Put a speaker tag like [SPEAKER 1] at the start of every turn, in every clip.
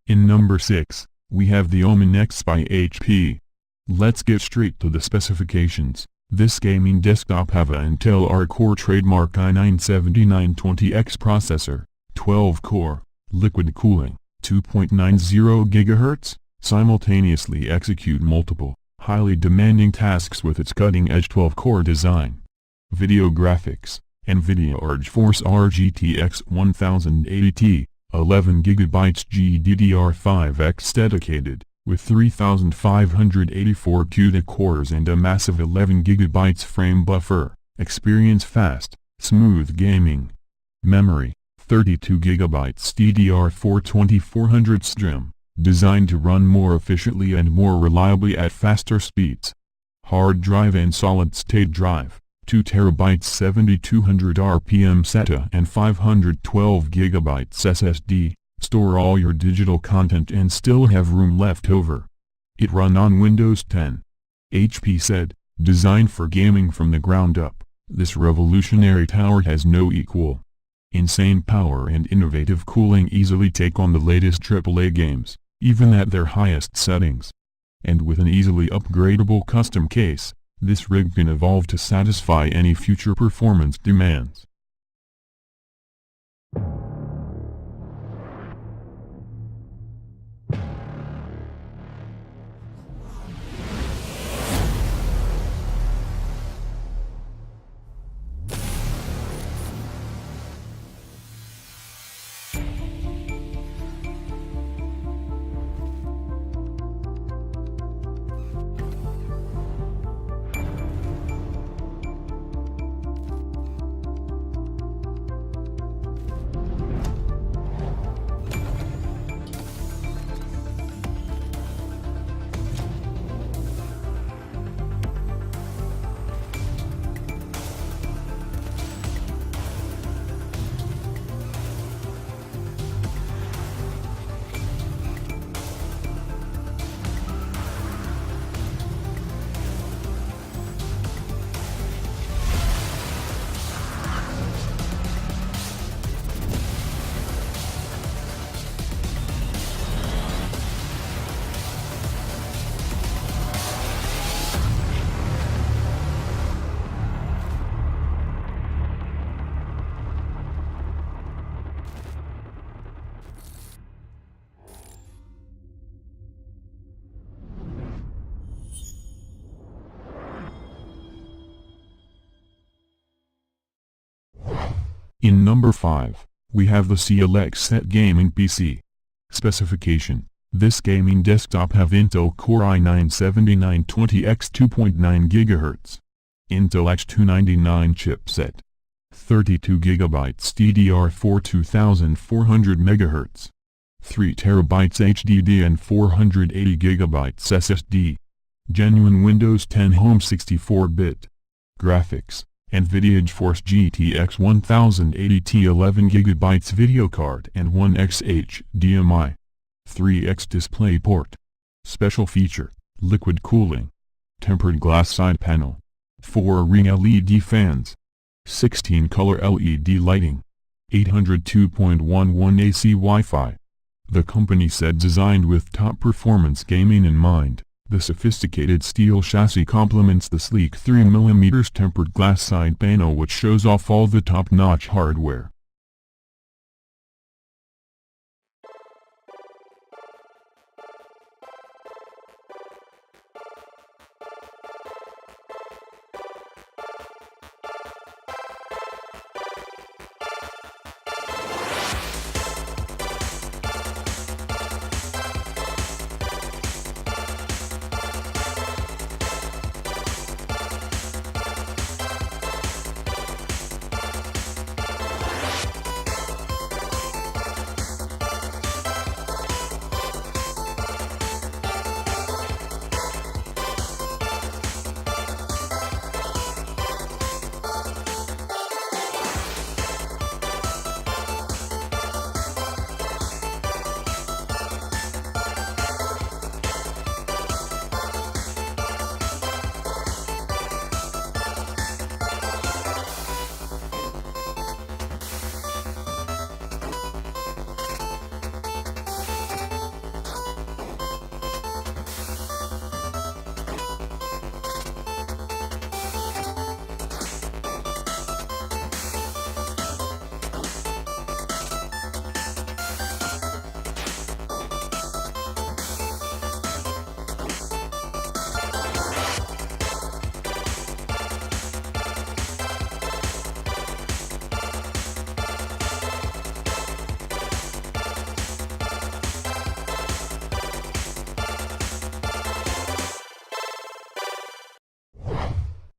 [SPEAKER 1] In number 6, we have the Omen X by HP. Let's get straight to the specifications. This gaming desktop have a Intel Core trademark i9-7920X processor, 12-core, liquid cooling, 2.90 GHz, simultaneously execute multiple, highly demanding tasks with its cutting-edge 12-core design. Video graphics, NVIDIA GeForce GTX 1080Ti, 11 GB GDDR5X dedicated, with 3584 CUDA cores and a massive 11 GB frame buffer. Experience fast, smooth gaming. Memory, 32 GB DDR4 2400 SDRAM, designed to run more efficiently and more reliably at faster speeds. Hard drive and solid-state drive, 2 TB 7200 RPM SATA and 512 GB SSD. Store all your digital content and still have room left over. It run on Windows 10. HP said, designed for gaming from the ground up, this revolutionary tower has no equal. Insane power and innovative cooling easily take on the latest AAA games, even at their highest settings. And with an easily upgradable custom case, this rig can evolve to satisfy any future performance demands. In number 5, we have the CLX Gaming PC. Specification: this gaming desktop have Intel Core i9-7920X 2.9 GHz, Intel H299 chipset, 32 GB DDR4 2400 MHz, 3 TB HDD and 480 GB SSD. Genuine Windows 10 Home 64-bit. Graphics: NVIDIA GeForce GTX 1080Ti 11 GB video card and 1x HDMI. 3x display port. Special feature: liquid cooling. Tempered glass side panel. 4-ring LED fans. 16-color LED lighting. 802.11 AC Wi-Fi. The company said designed with top performance gaming in mind. The sophisticated steel chassis complements the sleek 3mm tempered glass side panel, which shows off all the top-notch hardware.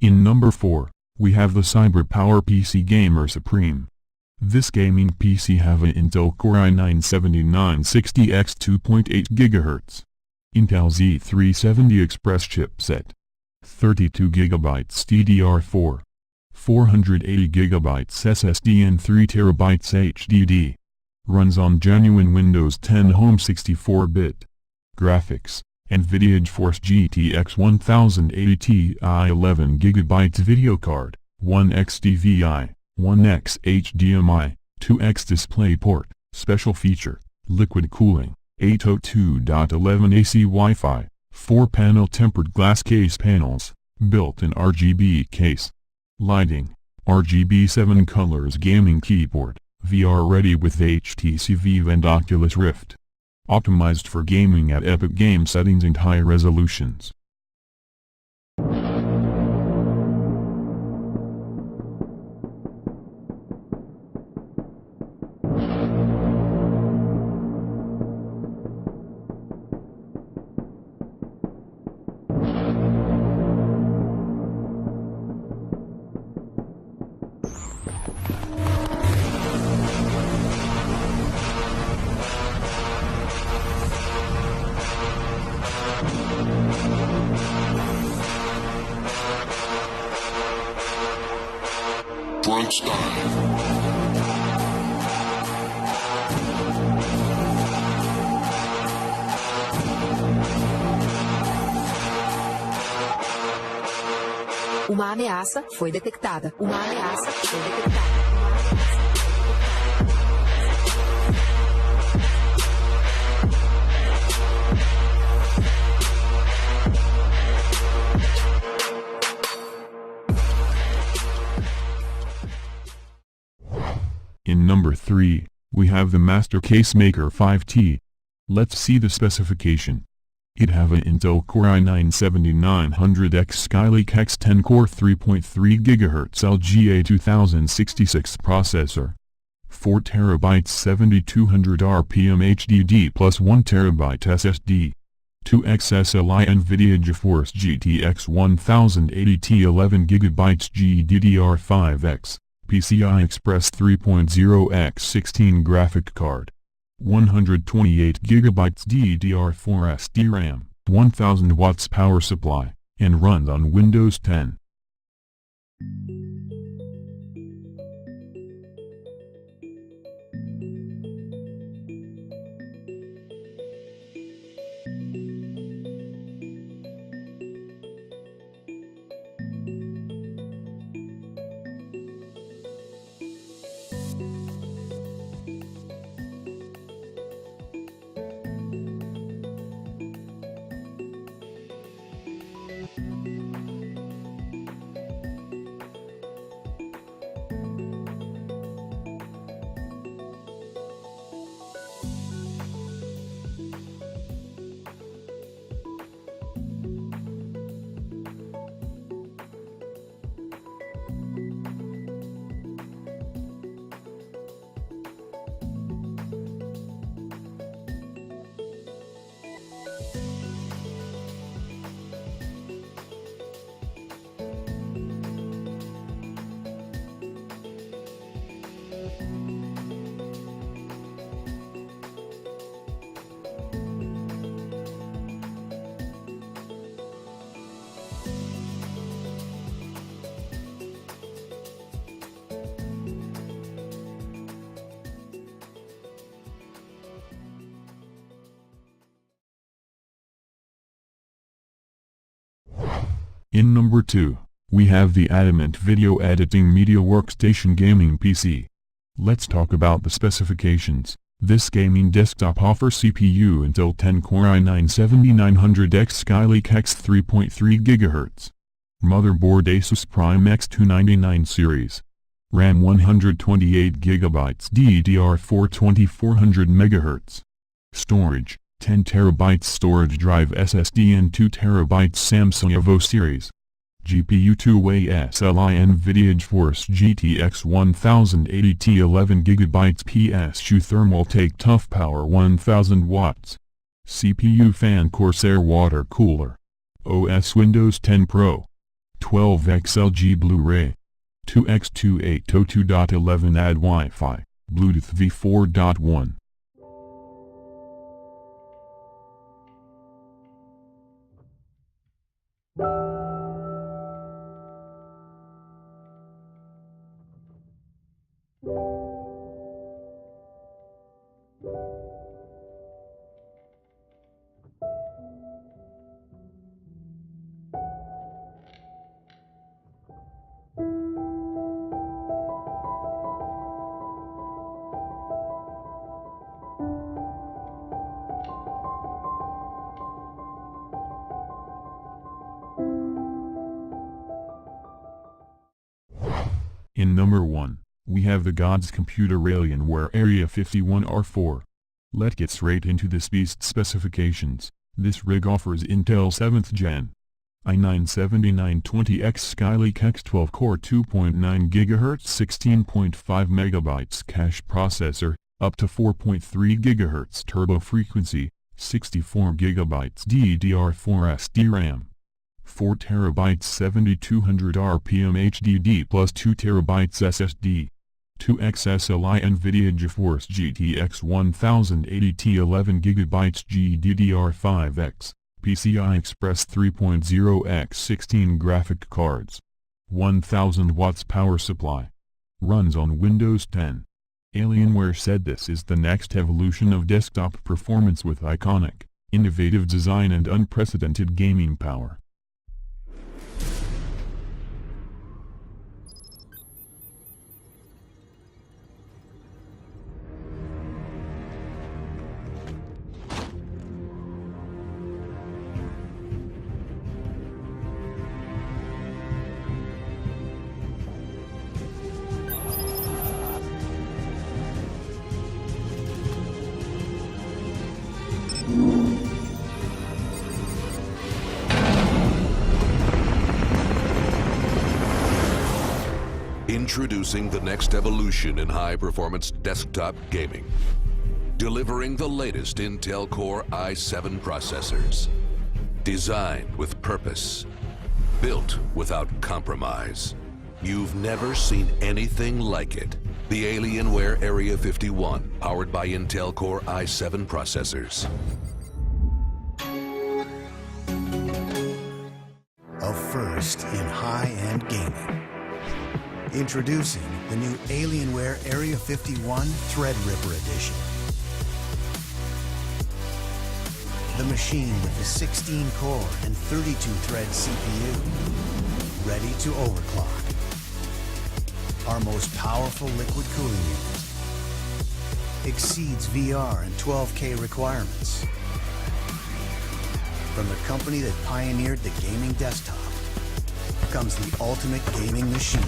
[SPEAKER 1] In number 4, we have the CyberPower PC Gamer Supreme. This gaming PC have an Intel Core i9-7960X 2.8 GHz, Intel Z370 Express chipset, 32GB DDR4, 480GB SSD and 3TB HDD. Runs on genuine Windows 10 Home 64-bit. Graphics, NVIDIA GeForce GTX 1080 Ti 11GB video card, 1x DVI, 1x HDMI, 2x DisplayPort, special feature, liquid cooling, 802.11 AC Wi-Fi, 4-panel tempered glass case panels, built-in RGB case. Lighting, RGB 7 colors gaming keyboard, VR ready with HTC Vive and Oculus Rift. Optimized for gaming at epic game settings and high resolutions.
[SPEAKER 2] Drunk style.
[SPEAKER 3] Uma ameaça foi detectada. Uma ameaça foi detectada.
[SPEAKER 1] In number 3, we have the Master Casemaker 5T. Let's see the specification. It have an Intel Core i9-7900X Skylake X10 Core 3.3 GHz LGA 2066 processor. 4TB 7200 RPM HDD plus 1TB SSD. 2x SLI NVIDIA GeForce GTX 1080 Ti 11GB GDDR5X. PCI Express 3.0x16 graphic card. 128GB DDR4 SDRAM, 1000 watts power supply, and runs on Windows 10. In number 2, we have the Adamant Video Editing Media Workstation Gaming PC. Let's talk about the specifications. This gaming desktop offers CPU Intel 10 Core i9-7900X Skylake X 3.3 GHz. Motherboard Asus Prime X299 series. RAM 128GB DDR4 2400 MHz. Storage, 10TB storage drive SSD and 2TB Samsung Evo series. GPU 2-way SLI NVIDIA GeForce GTX 1080 Ti 11GB PSU Thermal Take Tough Power 1000 watts. CPU Fan Corsair Water Cooler. OS Windows 10 Pro. 12x LG Blu-ray. 2x2802.11 add Wi-Fi, Bluetooth v4.1. In number 1, we have the God's Computer Alienware Area 51 R4. Let's get straight into this beast's specifications. This rig offers Intel 7th Gen i9-7920X Skylake X12 Core 2.9 GHz 16.5 MB cache processor, up to 4.3 GHz turbo frequency, 64 GB DDR4 SDRAM. 4 TB 7200 RPM HDD plus 2 TB SSD. 2x SLI NVIDIA GeForce GTX 1080T 11 GB GDDR5X, PCI Express 3.0x16 graphic cards. 1000 watts power supply. Runs on Windows 10. Alienware said this is the next evolution of desktop performance with iconic, innovative design and unprecedented gaming power.
[SPEAKER 4] Introducing the next evolution in high-performance desktop gaming. Delivering the latest Intel Core i7 processors. Designed with purpose. Built without compromise. You've never seen anything like it. The Alienware Area 51, powered by Intel Core i7 processors.
[SPEAKER 5] A first in high-end gaming. Introducing the new Alienware Area 51 Threadripper Edition. The machine with the 16-core and 32-thread CPU, ready to overclock. Our most powerful liquid cooling unit. Exceeds VR and 12K requirements. From the company that pioneered the gaming desktop comes the ultimate gaming machine.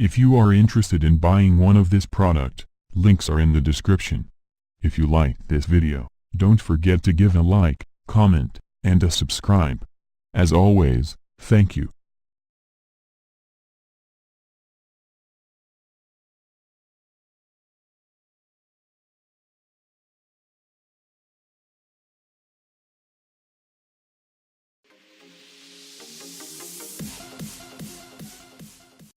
[SPEAKER 1] If you are interested in buying one of this product, links are in the description. If you liked this video, don't forget to give a like, comment, and a subscribe. As always, thank you.